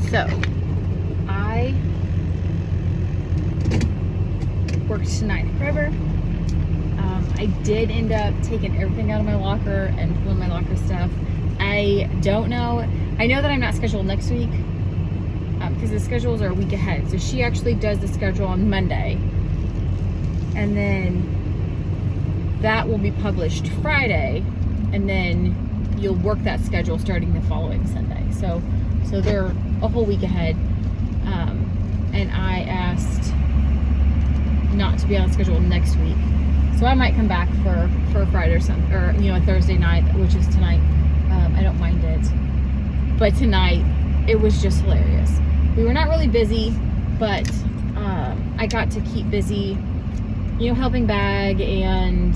So, I worked tonight at Kroger. I did end up taking everything out of my locker and pulling my locker stuff. I don't know. I know that I'm not scheduled next week because the schedules are a week ahead. So she actually does the schedule on Monday. And then that will be published Friday. And then you'll work that schedule starting the following Sunday. So they're a whole week ahead. And I asked not to be on the schedule next week. So I might come back for a Friday or something, or a Thursday night, which is tonight. I don't mind it. But tonight, it was just hilarious. We were not really busy, but I got to keep busy, helping bag and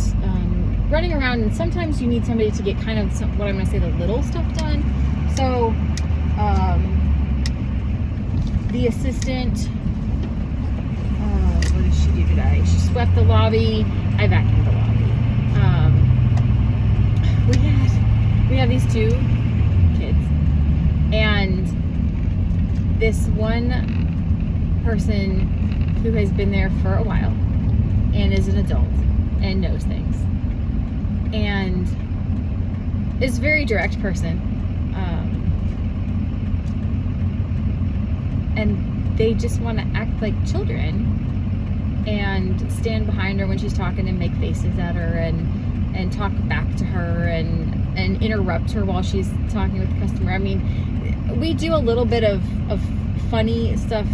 running around. And sometimes you need somebody to get kind of what I'm going to say, the little stuff done. So the assistant, what did she do today? She swept the lobby. I vacuumed the lobby. We have these two kids, and this one person who has been there for a while and is an adult and knows things and is a very direct person, and they just want to act like children and stand behind her when she's talking and make faces at her and talk back to her and interrupt her while she's talking with the customer. I mean, we do a little bit of funny stuff.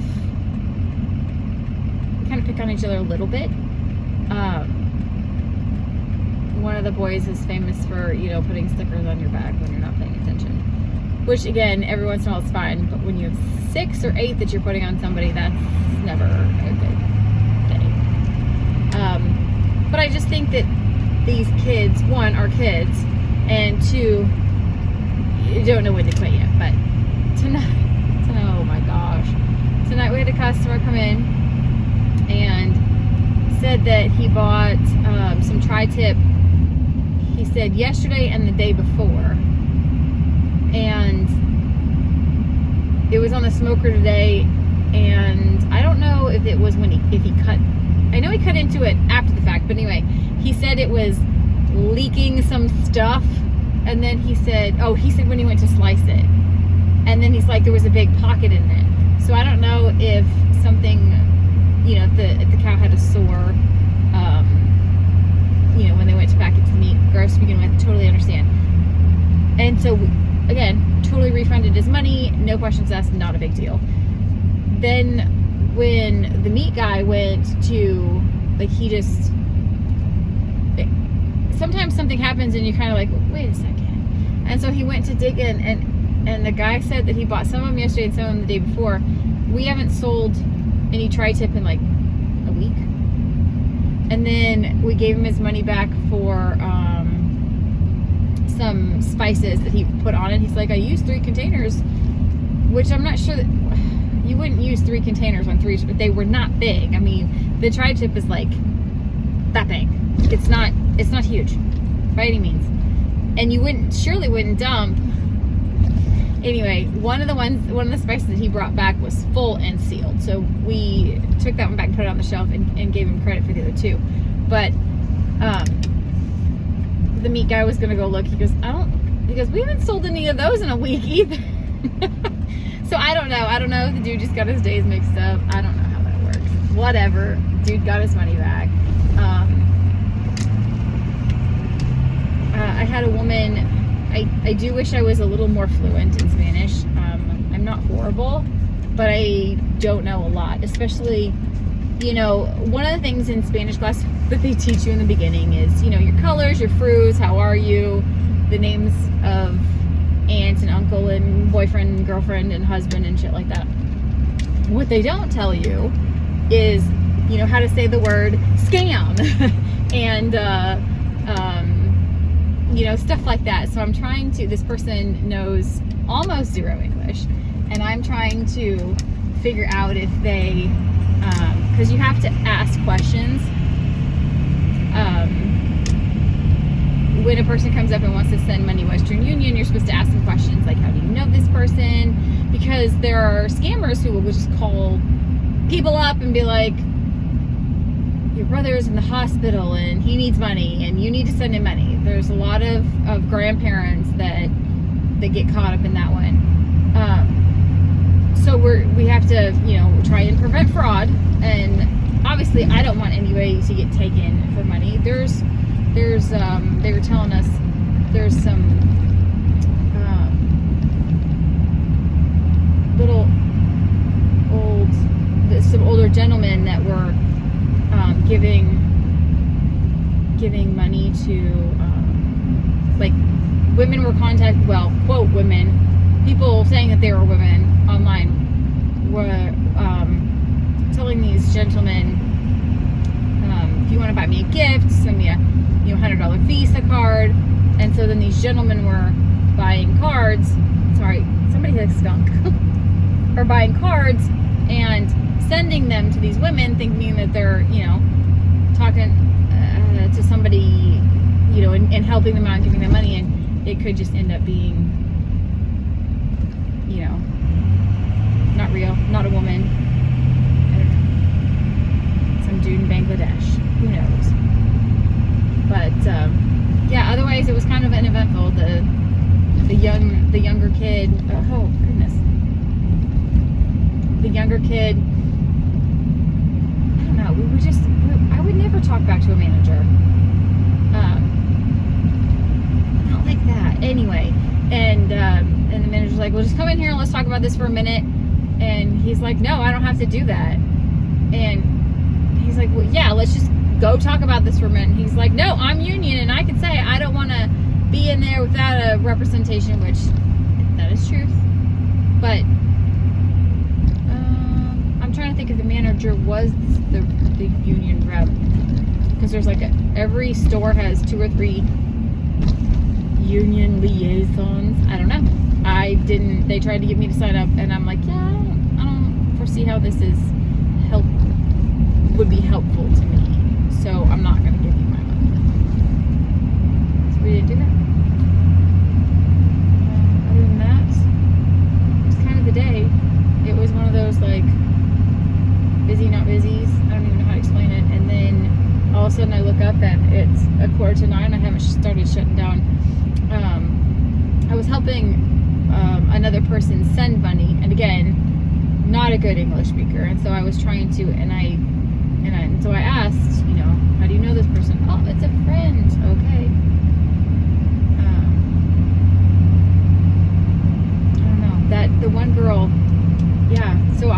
We kind of pick on each other a little bit. One of the boys is famous for, putting stickers on your bag when you're not paying attention. Which, again, every once in a while is fine. But when you have 6 or 8 that you're putting on somebody, that's never a good day. But I just think that these kids, one, are kids, and two, you don't know when to quit yet. But tonight, oh my gosh, tonight we had a customer come in and said that he bought some tri-tip, he said yesterday and the day before, and it was on the smoker today, and I don't know if it was if he cut, I know he cut into it after the fact, but anyway, he said it was leaking some stuff, and then he said when he went to slice it, and then he's like, there was a big pocket in it. So I don't know if something, if the cow had a sore, when they went to package the meat, gross to begin with, totally understand. And so, again, totally refunded his money, no questions asked, not a big deal. Then when the meat guy went to, sometimes something happens and you kind of like, wait a second. And so he went to dig in, and the guy said that he bought some of them yesterday and some of them the day before. We haven't sold any tri-tip in like a week. And then we gave him his money back for some spices that he put on it. He's like, I used 3 containers, which I'm not sure that you wouldn't use 3 containers on 3, but they were not big. I mean, the tri-tip is like that big. It's not huge by any means. And you surely wouldn't dump. Anyway, one of the spices that he brought back was full and sealed. So we took that one back and put it on the shelf and gave him credit for the other 2. But the meat guy was gonna go look. He goes, we haven't sold any of those in a week either. So I don't know. I don't know if the dude just got his days mixed up. I don't know how that works. Whatever. Dude got his money back. I had a woman, I do wish I was a little more fluent in Spanish. I'm not horrible, but I don't know a lot. Especially, one of the things in Spanish class that they teach you in the beginning is, your colors, your fruits, how are you, the names of aunt and uncle and boyfriend and girlfriend and husband and shit like that. What they don't tell you is, how to say the word scam and, stuff like that. So I'm trying to, this person knows almost 0 English, and I'm trying to figure out if they, because you have to ask questions. When a person comes up and wants to send money Western Union, you're supposed to ask them questions like, how do you know this person, because there are scammers who will just call people up and be like, your brother is in the hospital and he needs money and you need to send him money. There's a lot of grandparents that get caught up in that one. So we have to, try and prevent fraud. And obviously I don't want anybody to get taken for money. There's they were telling us there's some some older gentlemen that were giving money to like women were contacted, well, quote women, people saying that they were women online were telling these gentlemen, if you want to buy me a gift, send me a $100 Visa card. And so then these gentlemen were buying cards, sorry, somebody had a skunk, or buying cards and sending them to these women, thinking that they're, talking to somebody, and helping them out and giving them money, and it could just end up being, not real, not a woman, I don't know, some dude in Bangladesh, who knows. But yeah, otherwise it was kind of uneventful. The younger kid, oh goodness, the younger kid, I don't know, I would never talk back to a manager. Not like that. Anyway, and the manager's like, well, just come in here and let's talk about this for a minute. And he's like, no, I don't have to do that. And he's like, well, yeah, let's just go talk about this for a minute. And he's like, no, I'm union and I can say I don't want to be in there without a representation, which that is truth. But I'm trying to think if the manager was the union rep, because there's like every store has 2 or 3 union liaisons. I don't know. They tried to get me to sign up and I'm like, yeah, I don't foresee how this would be helpful to me. So I'm not going to give you my money. So we didn't do that. Other than that, it's kind of the day. It was one of those like busy, not busies. I don't even know how to explain it. And then all of a sudden I look up and it's 8:45. I haven't started shutting down. I was helping another person send money, and again, not a good English speaker, and so I was trying to, so I asked, how do you know this person? Oh, it's a friend. Okay. I don't know, that the one girl, yeah, so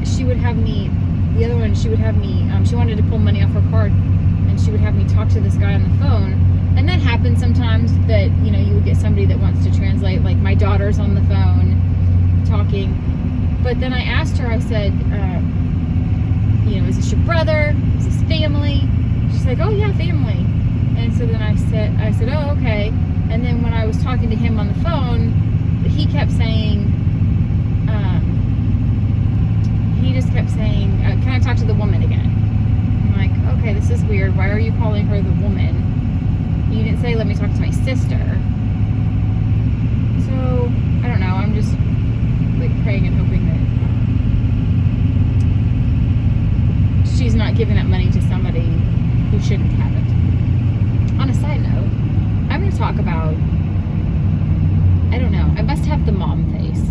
she would have me, the other one, she would have me, she wanted to pull money off her card, and she would have me talk to this guy on the phone. And that happens sometimes, that, you would get somebody that wants to translate, like my daughter's on the phone talking. But then I asked her, I said, is this your brother? Is this family? She's like, oh yeah, family. And so then I said, oh, okay. And then when I was talking to him on the phone, he kept saying, can I talk to the woman again? I'm like, okay, this is weird. Why are you calling her the woman? You didn't say, let me talk to my sister. So, I don't know. I'm just like praying and hoping that she's not giving that money to somebody who shouldn't have it. On a side note, I'm going to talk about, I don't know, I must have the mom face.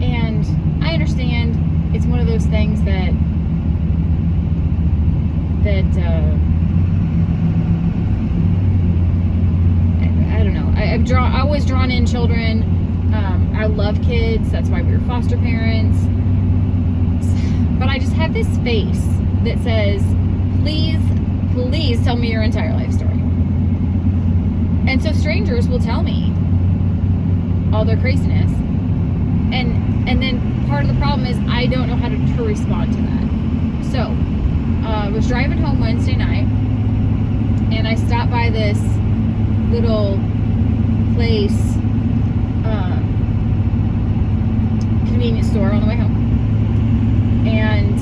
And I understand it's one of those things that I don't know. I always drawn in children. I love kids. That's why we were foster parents. But I just have this face that says, please tell me your entire life story. And so strangers will tell me all their craziness. And then part of the problem is I don't know how to respond to that. So, I was driving home Wednesday night, and I stopped by this little place, convenience store on the way home. And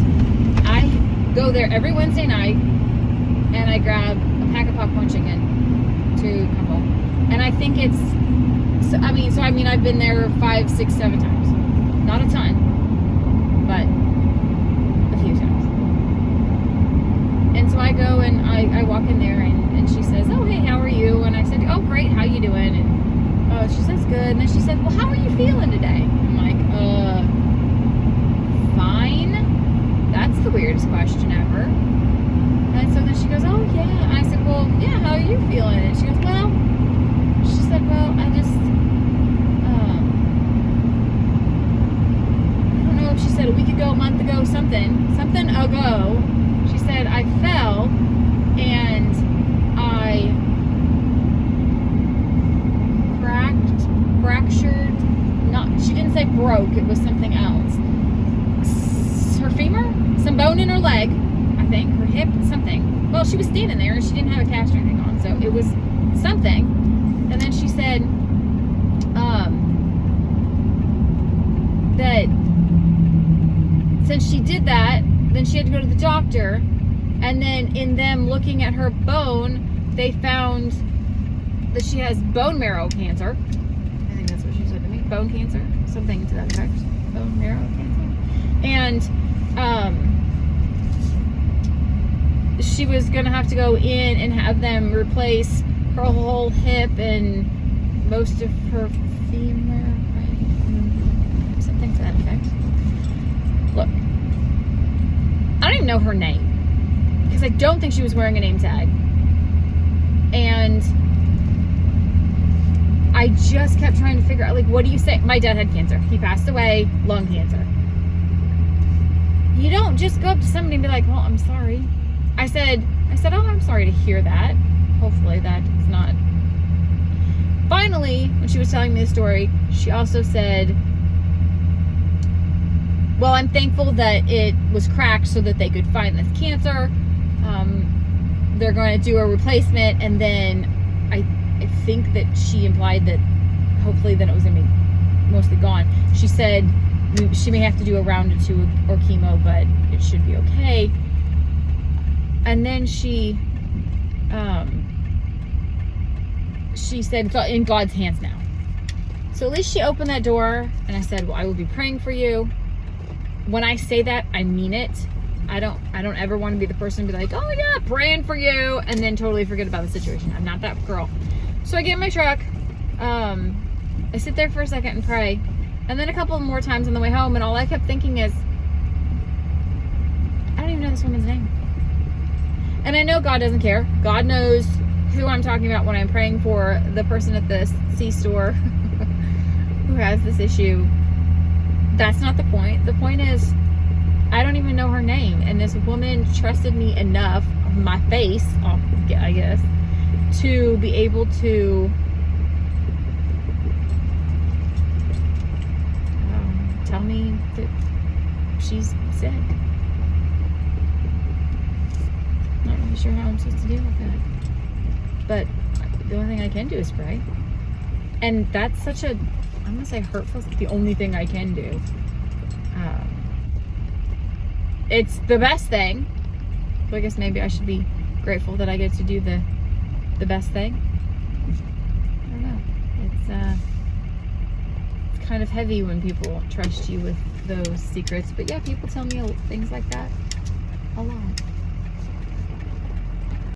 I go there every Wednesday night, and I grab a pack of popcorn chicken to come home. And I think it's, I've been there 5, 6, 7 times. Not a ton, but a few times. And so I go and I walk in there and she says, oh, hey, how are you? And I said, oh, great, how you doing? And she says, good. And then she said, well, how are you feeling today? I'm like, fine. That's the weirdest question ever. And so then she goes, oh, yeah. And I said, well, yeah, how are you feeling? And she goes, well, she said, well, I just, I don't know if she said a week ago, a month ago, something ago. She said, I fell and I fractured, she didn't say broke, it was something else. Her femur, some bone in her leg, I think, her hip, something. Well, she was standing there and she didn't have a cast or anything on, so it was something. And then she said that since she did that, then she had to go to the doctor, and then in them looking at her bone, they found that she has bone marrow cancer. I think that's what she said to me. Bone cancer, something to that effect. Bone marrow cancer. And she was gonna have to go in and have them replace her whole hip and most of her femur, right? Something to that effect. Look, I don't even know her name because I don't think she was wearing a name tag. And I just kept trying to figure out, like, what do you say? My dad had cancer. He passed away, lung cancer. You don't just go up to somebody and be like, well, I'm sorry. I said, oh, I'm sorry to hear that. Hopefully that is not. Finally, when she was telling me the story, she also said, well, I'm thankful that it was cracked so that they could find this cancer. They're going to do a replacement, and then I think that she implied that hopefully then it was going to be mostly gone. She said she may have to do a round or 2 or chemo, but it should be okay. And then she said it's in God's hands now. So at least she opened that door, and I said, well, I will be praying for you. When I say that, I mean it. I don't ever want to be the person to be like, oh yeah, praying for you, and then totally forget about the situation. I'm not that girl. So I get in my truck. I sit there for a second and pray. And then a couple more times on the way home, and all I kept thinking is, I don't even know this woman's name. And I know God doesn't care. God knows who I'm talking about when I'm praying for the person at the C-store who has this issue. That's not the point. The point is, I don't even know her name. And this woman trusted me enough, my face, I guess, to be able to tell me that she's sick. Not really sure how I'm supposed to deal with that. But the only thing I can do is pray. And that's such a, I'm going to say hurtful, it's the only thing I can do. It's the best thing. So I guess maybe I should be grateful that I get to do the best thing. I don't know. It's kind of heavy when people trust you with those secrets. But yeah, people tell me things like that a lot.